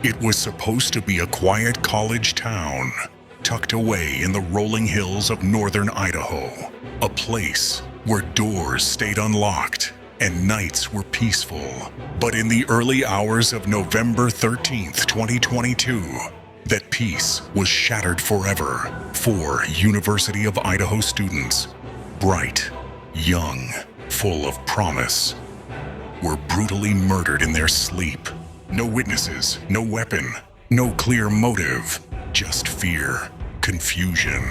It was supposed to be a quiet college town, tucked away in the rolling hills of northern Idaho, a place where doors stayed unlocked and nights were peaceful. But in the early hours of November 13th, 2022, that peace was shattered forever. 4 University of Idaho students, bright, young, full of promise, were brutally murdered in their sleep. No witnesses, no weapon, no clear motive, just fear, confusion,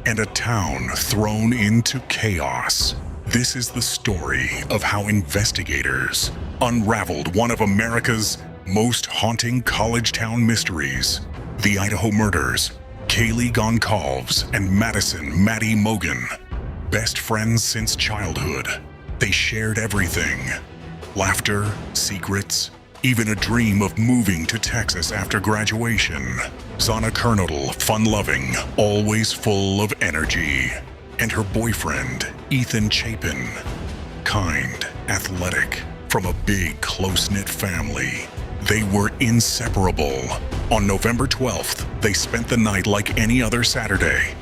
and a town thrown into chaos. This is the story of how investigators unraveled one of America's most haunting college town mysteries, the Idaho murders. Kaylee Goncalves and Madison Mogen, best friends since childhood. They shared everything: laughter, secrets, even a dream of moving to Texas after graduation. Xana Kernodle, fun-loving, always full of energy. And her boyfriend, Chapin, kind, athletic, from a big, close-knit family. They were inseparable. On November 12th, they spent the night like any other Saturday.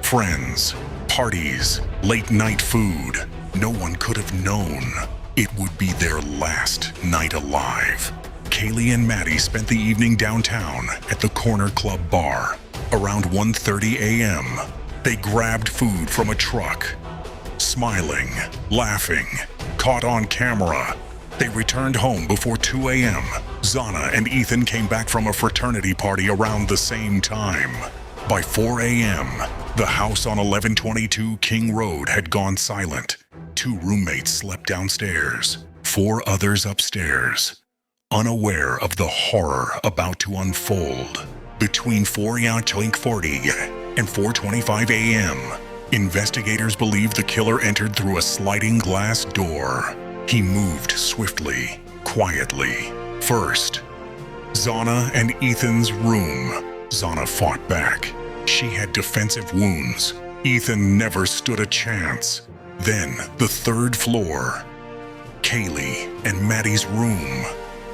Friends, parties, late-night food. No one could have known it would be their last night alive. Kaylee and Maddie spent the evening downtown at the Corner Club bar. Around 1:30 a.m., they grabbed food from a truck. Smiling, laughing, caught on camera. They returned home before 2 a.m. Xana and Ethan came back from a fraternity party around the same time. By 4 a.m., the house on 1122 King Road had gone silent. 2 roommates slept downstairs, 4 others upstairs, unaware of the horror about to unfold. Between 4:40 and 4:25 a.m., investigators believe the killer entered through a sliding glass door. He moved swiftly, quietly. First, Xana and Ethan's room. Xana fought back. She had defensive wounds. Ethan never stood a chance. Then, the 3rd floor. Kaylee and Maddie's room.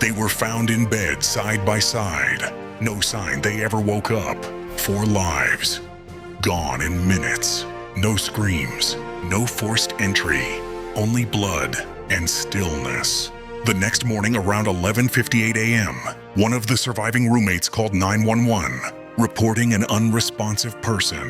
They were found in bed side by side. No sign they ever woke up. 4 lives gone in minutes. No screams, no forced entry, only blood and stillness. The next morning around 11:58 a.m., one of the surviving roommates called 911, reporting an unresponsive person.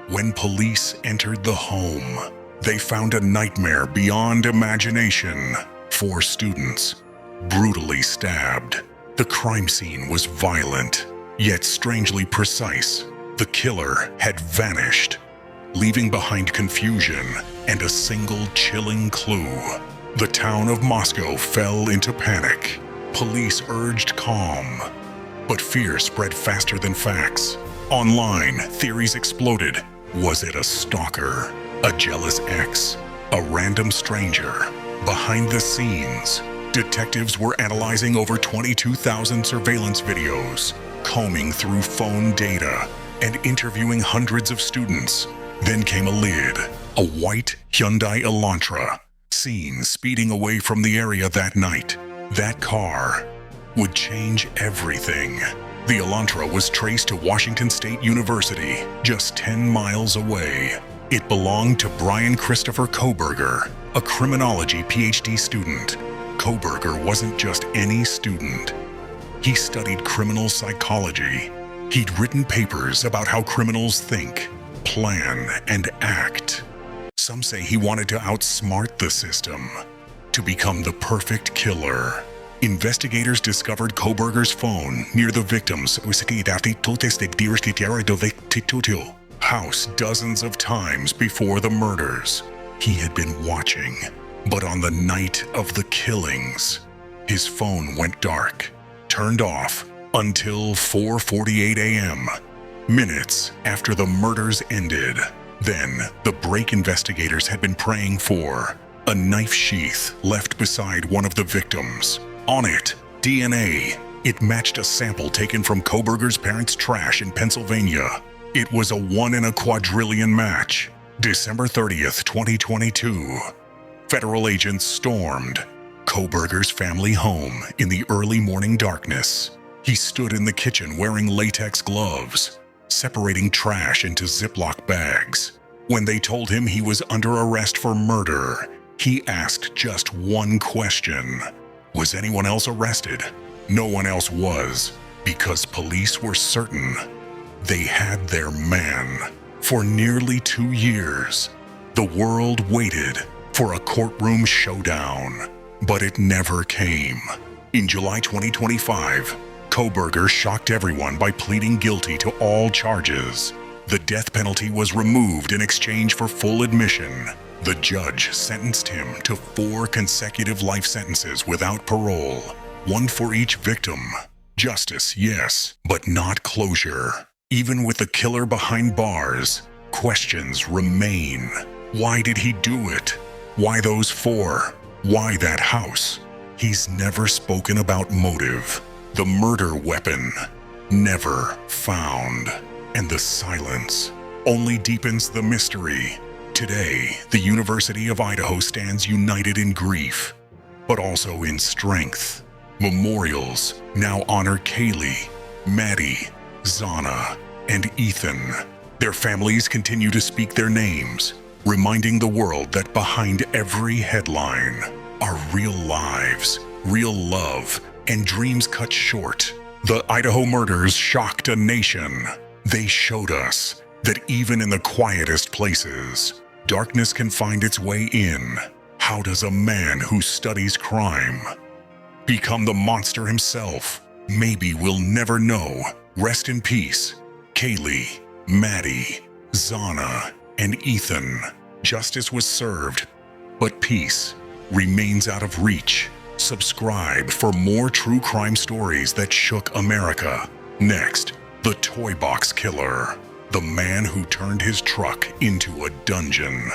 When police entered the home, they found a nightmare beyond imagination. 4 students, brutally stabbed. The crime scene was violent, yet strangely precise. The killer had vanished, leaving behind confusion and a single chilling clue. The town of Moscow fell into panic. Police urged calm, but fear spread faster than facts. Online, theories exploded. Was it a stalker, a jealous ex, a random stranger? Behind the scenes, detectives were analyzing over 22,000 surveillance videos, combing through phone data, and interviewing hundreds of students. Then came a lid, a white Hyundai Elantra, seen speeding away from the area that night. That car would change everything. The Elantra was traced to Washington State University, just 10 miles away. It belonged to Bryan Christopher Kohberger, a criminology PhD student. Kohberger wasn't just any student. He studied criminal psychology. He'd written papers about how criminals think, plan, and act. Some say he wanted to outsmart the system, to become the perfect killer. Investigators discovered Kohberger's phone near the victim's house dozens of times before the murders. He had been watching, but on the night of the killings, his phone went dark, turned off until 4:48 a.m., minutes after the murders ended. Then, the break investigators had been praying for: a knife sheath left beside one of the victims. On it, DNA. It matched a sample taken from Kohberger's parents' trash in Pennsylvania. It was a 1 in a quadrillion match. December 30th, 2022. Federal agents stormed Kohberger's family home in the early morning darkness. He stood in the kitchen wearing latex gloves, separating trash into Ziploc bags. When they told him he was under arrest for murder, he asked just one question. Was anyone else arrested? No one else was, because police were certain they had their man. For nearly 2 years, the world waited for a courtroom showdown, but it never came. In July 2025, Kohberger shocked everyone by pleading guilty to all charges. The death penalty was removed in exchange for full admission. The judge sentenced him to 4 consecutive life sentences without parole, one for each victim. Justice, yes, but not closure. Even with the killer behind bars, questions remain. Why did he do it? Why those 4? Why that house? He's never spoken about motive. The murder weapon, never found. And the silence only deepens the mystery. Today, the University of Idaho stands united in grief, but also in strength. Memorials now honor Kaylee, Maddie, Xana, and Ethan. Their families continue to speak their names, reminding the world that behind every headline are real lives, real love, and dreams cut short. The Idaho murders shocked a nation. They showed us that even in the quietest places, darkness can find its way in. How does a man who studies crime become the monster himself? Maybe we'll never know. Rest in peace, Kaylee, Maddie, Xana, and Ethan. Justice was served, but peace remains out of reach. Subscribe for more true crime stories that shook America. Next, the toy box killer, the man who turned his truck into a dungeon.